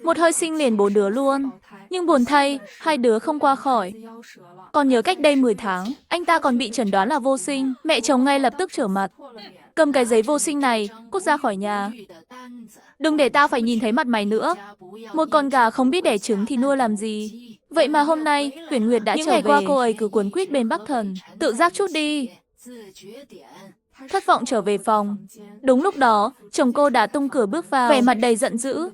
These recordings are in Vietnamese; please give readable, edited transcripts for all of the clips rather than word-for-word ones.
Một hơi sinh liền 4 đứa luôn. Nhưng buồn thay, 2 đứa không qua khỏi. Còn nhớ cách đây 10 tháng, anh ta còn bị chẩn đoán là vô sinh. Mẹ chồng ngay lập tức trở mặt. Cầm cái giấy vô sinh này, cút ra khỏi nhà. Đừng để tao phải nhìn thấy mặt mày nữa. Một con gà không biết đẻ trứng thì nuôi làm gì. Vậy mà hôm nay, Uyển Nguyệt đã trở về. Những ngày qua cô ấy cứ cuốn quýt bên Bắc Thần. Tự giác chút đi. Thất vọng trở về phòng. Đúng lúc đó, chồng cô đã tung cửa bước vào, vẻ mặt đầy giận dữ.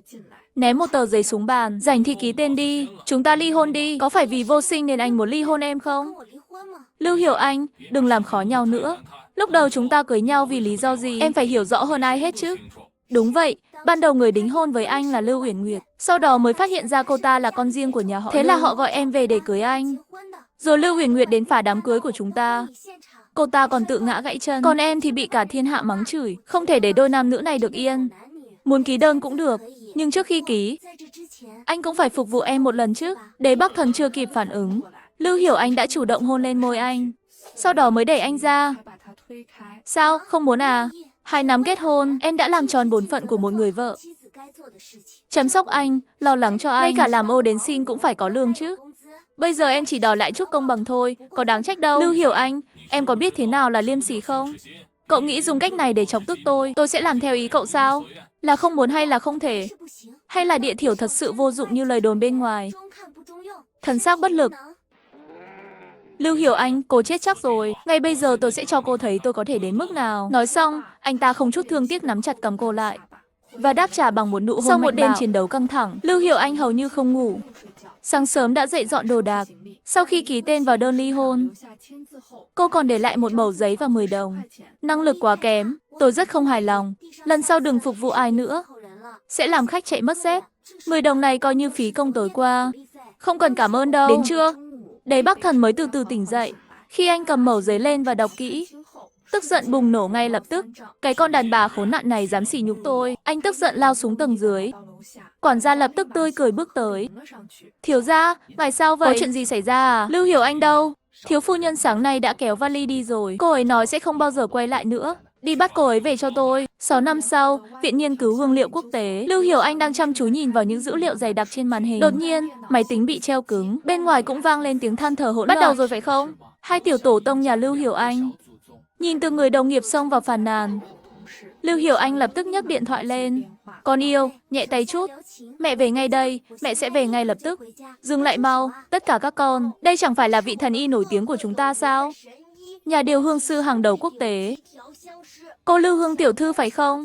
Ném một tờ giấy xuống bàn, rảnh thì ký tên đi. Chúng ta ly hôn đi. Có phải vì vô sinh nên anh muốn ly hôn em không? Lưu Hiểu Anh, đừng làm khó nhau nữa. Lúc đầu chúng ta cưới nhau vì lý do gì? Em phải hiểu rõ hơn ai hết chứ. Đúng vậy, ban đầu người đính hôn với anh là Lưu Uyển Nguyệt. Sau đó mới phát hiện ra cô ta là con riêng của nhà họ. Thế là họ gọi em về để cưới anh. Rồi Lưu Uyển Nguyệt đến phá đám cưới của chúng ta. Cô ta còn tự ngã gãy chân. Còn em thì bị cả thiên hạ mắng chửi. Không thể để đôi nam nữ này được yên. Muốn ký đơn cũng được, nhưng trước khi ký, anh cũng phải phục vụ em một lần chứ. Đế Bắc Thần chưa kịp phản ứng, Lưu Hiểu Anh đã chủ động hôn lên môi anh. Sau đó mới đẩy anh ra. Sao, không muốn à? 2 năm kết hôn, em đã làm tròn bổn phận của một người vợ. Chăm sóc anh, lo lắng cho anh, ngay cả làm ô đến xin cũng phải có lương chứ. Bây giờ em chỉ đòi lại chút công bằng thôi, có đáng trách đâu. Lưu Hiểu Anh, em có biết thế nào là liêm sỉ không? Cậu nghĩ dùng cách này để chọc tức tôi sẽ làm theo ý cậu sao? Là không muốn hay là không thể? Hay là địa thiểu thật sự vô dụng như lời đồn bên ngoài? Thần xác bất lực. Lưu Hiểu Anh, cô chết chắc rồi. Ngay bây giờ tôi sẽ cho cô thấy tôi có thể đến mức nào. Nói xong, anh ta không chút thương tiếc nắm chặt cầm cô lại và đáp trả bằng một nụ hôn. Sau một đêm chiến đấu căng thẳng, Lưu Hiểu Anh hầu như không ngủ. Sáng sớm đã dậy dọn đồ đạc. Sau khi ký tên vào đơn ly hôn, cô còn để lại một mẩu giấy và 10 đồng. Năng lực quá kém, tôi rất không hài lòng. Lần sau đừng phục vụ ai nữa, sẽ làm khách chạy mất dép. 10 đồng này coi như phí công tối qua. Không cần cảm ơn đâu. Đến trưa, Đế Bắc Thần mới từ từ tỉnh dậy. Khi anh cầm mẩu giấy lên và đọc kỹ, tức giận bùng nổ ngay lập tức. Cái con đàn bà khốn nạn này dám sỉ nhục tôi. Anh tức giận lao xuống tầng dưới. Quản gia lập tức tươi cười bước tới. Thiếu gia, ngài sao vậy? Có chuyện gì xảy ra à? Lưu Hiểu Anh đâu? Thiếu phu nhân sáng nay đã kéo vali đi rồi. Cô ấy nói sẽ không bao giờ quay lại nữa. Đi bắt cô ấy về cho tôi. 6 năm sau, Viện Nghiên cứu Hương liệu Quốc tế. Lưu Hiểu Anh đang chăm chú nhìn vào những dữ liệu dày đặc trên màn hình. Đột nhiên, máy tính bị treo cứng. Bên ngoài cũng vang lên tiếng than thở hỗn loạn. Bắt đầu rồi phải không? 2 tiểu tổ tông nhà Lưu Hiểu Anh. Nhìn từ người đồng nghiệp xông vào phàn nàn, Lưu Hiểu Anh lập tức nhấc điện thoại lên. Con yêu, nhẹ tay chút. Mẹ về ngay đây, mẹ sẽ về ngay lập tức. Dừng lại mau, tất cả các con. Đây chẳng phải là vị thần y nổi tiếng của chúng ta sao? Nhà điều hương sư hàng đầu quốc tế. Cô Lưu Hương tiểu thư phải không?